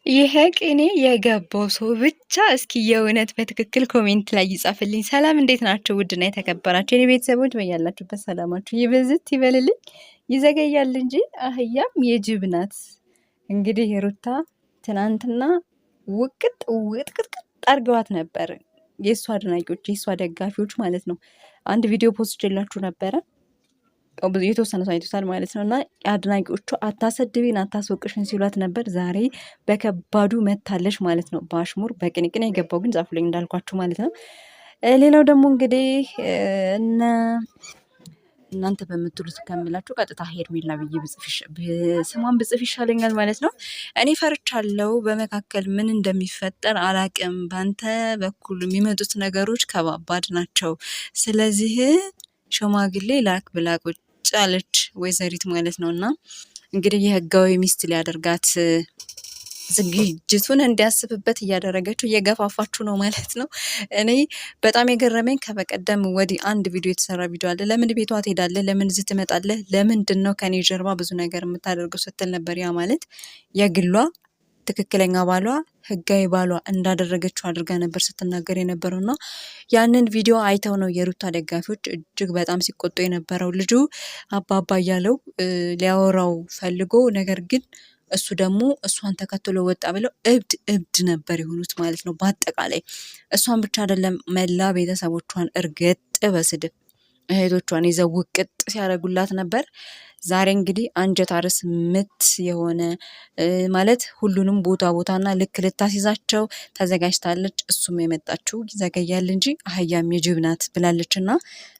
ይሄ ቅኔ የገባው ሰው ብቻ እስኪ የእውነት በትክክል ኮሜንት ላይ ይጻፍልኝ። ሰላም እንዴት ናቸው? ውድና የተከበራችሁ የኔ ቤተሰቦች በያላችሁበት ሰላማችሁ ይብዝት ይበልልኝ። ይዘገያል እንጂ አህያም የጅብ ናት። እንግዲህ ሩታ ትናንትና ውቅጥ ውጥቅጥቅጥ አድርገዋት ነበር። የእሷ አድናቂዎች የእሷ ደጋፊዎች ማለት ነው። አንድ ቪዲዮ ፖስት ጀላችሁ ነበረ የተወሰነ ሰው አይቶታል ማለት ነው። እና አድናቂዎቹ አታሰድቢን አታስወቅሽን ሲሏት ነበር። ዛሬ በከባዱ መታለሽ ማለት ነው። በአሽሙር በቅንቅን የገባው ግን ጻፉልኝ እንዳልኳችሁ ማለት ነው። ሌላው ደግሞ እንግዲህ እናንተ በምትሉት ከምላችሁ ቀጥታ ሄርሜላ ብዬ ስሟን ብጽፍ ይሻለኛል ማለት ነው። እኔ ፈርቻለሁ። በመካከል ምን እንደሚፈጠር አላቅም። በአንተ በኩል የሚመጡት ነገሮች ከባባድ ናቸው። ስለዚህ ሽማግሌ ላክ ብላ ቁጭ አለች ወይዘሪት ማለት ነው። እና እንግዲህ የህጋዊ ሚስት ሊያደርጋት ዝግጅቱን እንዲያስብበት እያደረገችው እየገፋፋችሁ ነው ማለት ነው። እኔ በጣም የገረመኝ ከበቀደም ወዲህ አንድ ቪዲዮ የተሰራ ቪዲዮ አለ። ለምን ቤቷ ትሄዳለህ? ለምን እዚህ ትመጣለህ? ለምንድን ነው ከኔ ጀርባ ብዙ ነገር የምታደርገው ስትል ነበር። ያ ማለት የግሏ ትክክለኛ ባሏ ህጋዊ ባሏ እንዳደረገችው አድርጋ ነበር ስትናገር የነበረው እና ያንን ቪዲዮ አይተው ነው የሩታ ደጋፊዎች እጅግ በጣም ሲቆጡ የነበረው። ልጁ አባባ እያለው ሊያወራው ፈልጎ ነገር ግን እሱ ደግሞ እሷን ተከትሎ ወጣ ብለው እብድ ነበር የሆኑት ማለት ነው። በአጠቃላይ እሷን ብቻ አይደለም መላ ቤተሰቦቿን እርግጥ በስድብ እህቶቿን ይዘው ውቅጥ ሲያደርጉላት ነበር። ዛሬ እንግዲህ አንጀት አርስ ምት የሆነ ማለት ሁሉንም ቦታና ልክ ልታስይዛቸው ተዘጋጅታለች። እሱም የመጣችው ይዘገያል እንጂ አህያም የጅብ ናት ብላለች። እና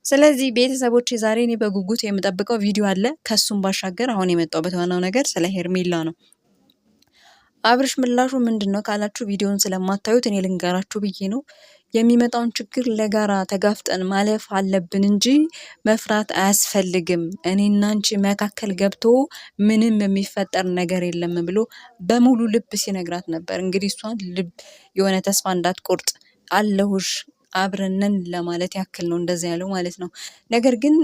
ስለዚህ ቤተሰቦች ዛሬ እኔ በጉጉት የምጠብቀው ቪዲዮ አለ። ከሱም ባሻገር አሁን የመጣሁበት ዋናው ነገር ስለ ሄርሜላ ነው። አብርሽ ምላሹ ምንድን ነው ካላችሁ ቪዲዮን ስለማታዩት እኔ ልንገራችሁ ብዬ ነው። የሚመጣውን ችግር ለጋራ ተጋፍጠን ማለፍ አለብን እንጂ መፍራት አያስፈልግም። እኔና አንቺ መካከል ገብቶ ምንም የሚፈጠር ነገር የለም ብሎ በሙሉ ልብ ሲነግራት ነበር። እንግዲህ እሷን ልብ የሆነ ተስፋ እንዳትቆርጥ አለሁሽ አብረነን ለማለት ያክል ነው እንደዚህ ያለው ማለት ነው። ነገር ግን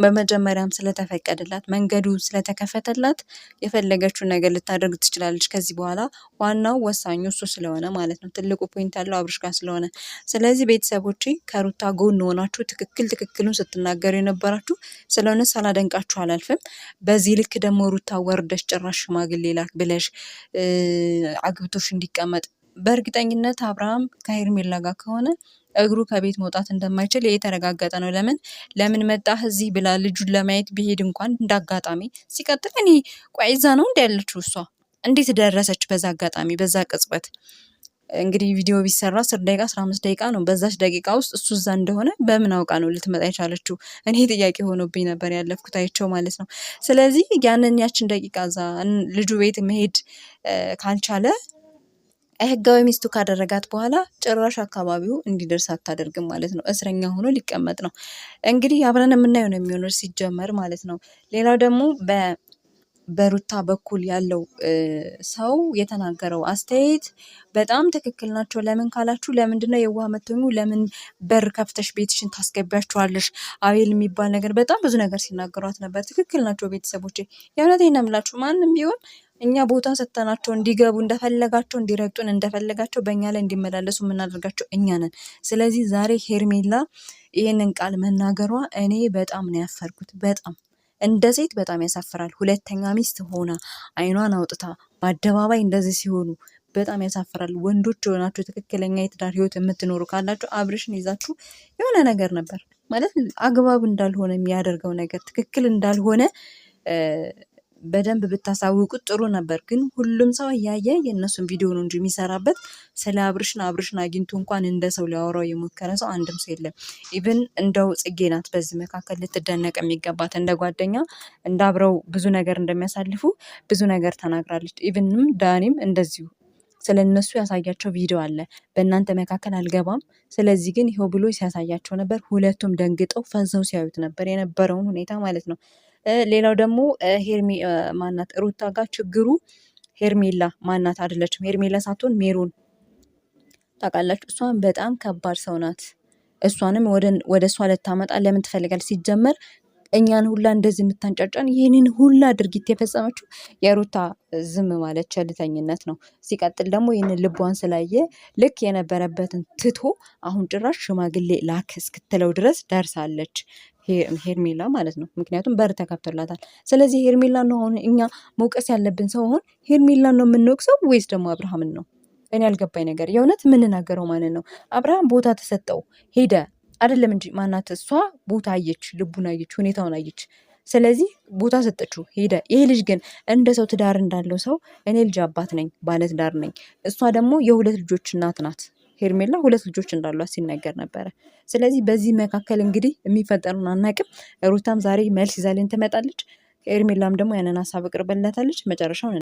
በመጀመሪያም ስለተፈቀደላት መንገዱ ስለተከፈተላት የፈለገችውን ነገር ልታደርግ ትችላለች ከዚህ በኋላ። ዋናው ወሳኙ እሱ ስለሆነ ማለት ነው። ትልቁ ፖይንት ያለው አብርሽ ጋር ስለሆነ ስለዚህ ቤተሰቦቼ ከሩታ ጎን ሆናችሁ ትክክሉን ስትናገሩ የነበራችሁ ስለሆነ ሳላደንቃችሁ አላልፍም። በዚህ ልክ ደግሞ ሩታ ወርደሽ ጭራሽ ሽማግሌ ላክ ብለሽ አግብቶሽ እንዲቀመጥ በእርግጠኝነት አብርሃም ከሄርሜላ ጋር ከሆነ እግሩ ከቤት መውጣት እንደማይችል የተረጋገጠ ነው። ለምን መጣህ እዚህ ብላ ልጁን ለማየት ቢሄድ እንኳን እንዳጋጣሚ ሲቀጥል እኔ ቆይ እዛ ነው እንዲ ያለችው እሷ እንዴት ደረሰች? በዛ አጋጣሚ በዛ ቅጽበት እንግዲህ ቪዲዮ ቢሰራ 10 ደቂቃ 15 ደቂቃ ነው። በዛች ደቂቃ ውስጥ እሱ እዛ እንደሆነ በምን አውቃ ነው ልትመጣ የቻለችው? እኔ ጥያቄ ሆኖብኝ ነበር ያለፍኩት አይቼው ማለት ነው። ስለዚህ ያችን ደቂቃ እዛ ልጁ ቤት መሄድ ካልቻለ ህጋዊ ሚስቱ ካደረጋት በኋላ ጭራሽ አካባቢው እንዲደርስ አታደርግም ማለት ነው። እስረኛ ሆኖ ሊቀመጥ ነው። እንግዲህ አብረን የምናየው ነው የሚሆነው ሲጀመር ማለት ነው። ሌላው ደግሞ በሩታ በኩል ያለው ሰው የተናገረው አስተያየት በጣም ትክክል ናቸው። ለምን ካላችሁ ለምንድነው የዋህ መተኙ? ለምን በር ከፍተሽ ቤትሽን ታስገቢያቸዋለሽ? አቤል የሚባል ነገር በጣም ብዙ ነገር ሲናገሯት ነበር። ትክክል ናቸው ቤተሰቦቼ። የእውነቴን ነው የምላችሁ። ማንም ቢሆን እኛ ቦታ ሰጥተናቸው እንዲገቡ እንደፈለጋቸው እንዲረግጡን እንደፈለጋቸው በእኛ ላይ እንዲመላለሱ የምናደርጋቸው እኛ ነን። ስለዚህ ዛሬ ሄርሜላ ይህንን ቃል መናገሯ እኔ በጣም ነው ያፈርኩት። በጣም እንደ ሴት በጣም ያሳፍራል። ሁለተኛ ሚስት ሆና አይኗን አውጥታ በአደባባይ እንደዚህ ሲሆኑ በጣም ያሳፍራል። ወንዶች የሆናችሁ ትክክለኛ የትዳር ህይወት የምትኖሩ ካላችሁ አብርሽን ይዛችሁ የሆነ ነገር ነበር ማለት አግባብ እንዳልሆነ የሚያደርገው ነገር ትክክል እንዳልሆነ በደንብ ብታሳውቁት ጥሩ ነበር። ግን ሁሉም ሰው እያየ የእነሱን ቪዲዮ ነው እንጂ የሚሰራበት ስለ አብርሽን አግኝቶ እንኳን እንደ ሰው ሊያወራው የሞከረ ሰው አንድም ሰው የለም። ኢቭን እንደው ጽጌ ናት በዚህ መካከል ልትደነቅ የሚገባት። እንደ ጓደኛ እንደ አብረው ብዙ ነገር እንደሚያሳልፉ ብዙ ነገር ተናግራለች። ኢቭንም ዳኒም እንደዚሁ ስለ እነሱ ያሳያቸው ቪዲዮ አለ። በእናንተ መካከል አልገባም፣ ስለዚህ ግን ይኸው ብሎ ሲያሳያቸው ነበር። ሁለቱም ደንግጠው ፈዘው ሲያዩት ነበር የነበረውን ሁኔታ ማለት ነው። ሌላው ደግሞ ማናት ሩታ ጋር ችግሩ ሄርሜላ ማናት አይደለችም። ሄርሜላ ሳትሆን ሜሮን ታውቃላችሁ። እሷን በጣም ከባድ ሰው ናት። እሷንም ወደ እሷ ልታመጣ ለምን ትፈልጋለች? ሲጀመር እኛን ሁላ እንደዚህ የምታንጫጫን ይህንን ሁላ ድርጊት የፈጸመችው የሩታ ዝም ማለት ቸልተኝነት ነው። ሲቀጥል ደግሞ ይህንን ልቧን ስላየ ልክ የነበረበትን ትቶ አሁን ጭራሽ ሽማግሌ ላክ እስክትለው ድረስ ደርሳለች ሄርሜላ ማለት ነው። ምክንያቱም በር ተከፍቶላታል። ስለዚህ ሄርሜላ ነው አሁን እኛ መውቀስ ያለብን ሰው አሁን ሄርሜላ ነው የምንወቅሰው ወይስ ደግሞ አብርሃምን ነው? እኔ ያልገባኝ ነገር የእውነት የምንናገረው ማለት ነው። አብርሃም ቦታ ተሰጠው ሄደ አይደለም እንጂ ማናት እሷ ቦታ አየች፣ ልቡን አየች፣ ሁኔታውን አየች። ስለዚህ ቦታ ሰጠችው ሄደ። ይሄ ልጅ ግን እንደ ሰው ትዳር እንዳለው ሰው እኔ ልጅ አባት ነኝ፣ ባለ ትዳር ነኝ። እሷ ደግሞ የሁለት ልጆች እናት ናት። ሄርሜላ ሁለት ልጆች እንዳሏት ሲነገር ነበረ። ስለዚህ በዚህ መካከል እንግዲህ የሚፈጠሩን አናቅም። ሩታም ዛሬ መልስ ይዛልን ትመጣለች። ሄርሜላም ደግሞ ያንን ሀሳብ አቅርበላታለች። መጨረሻውን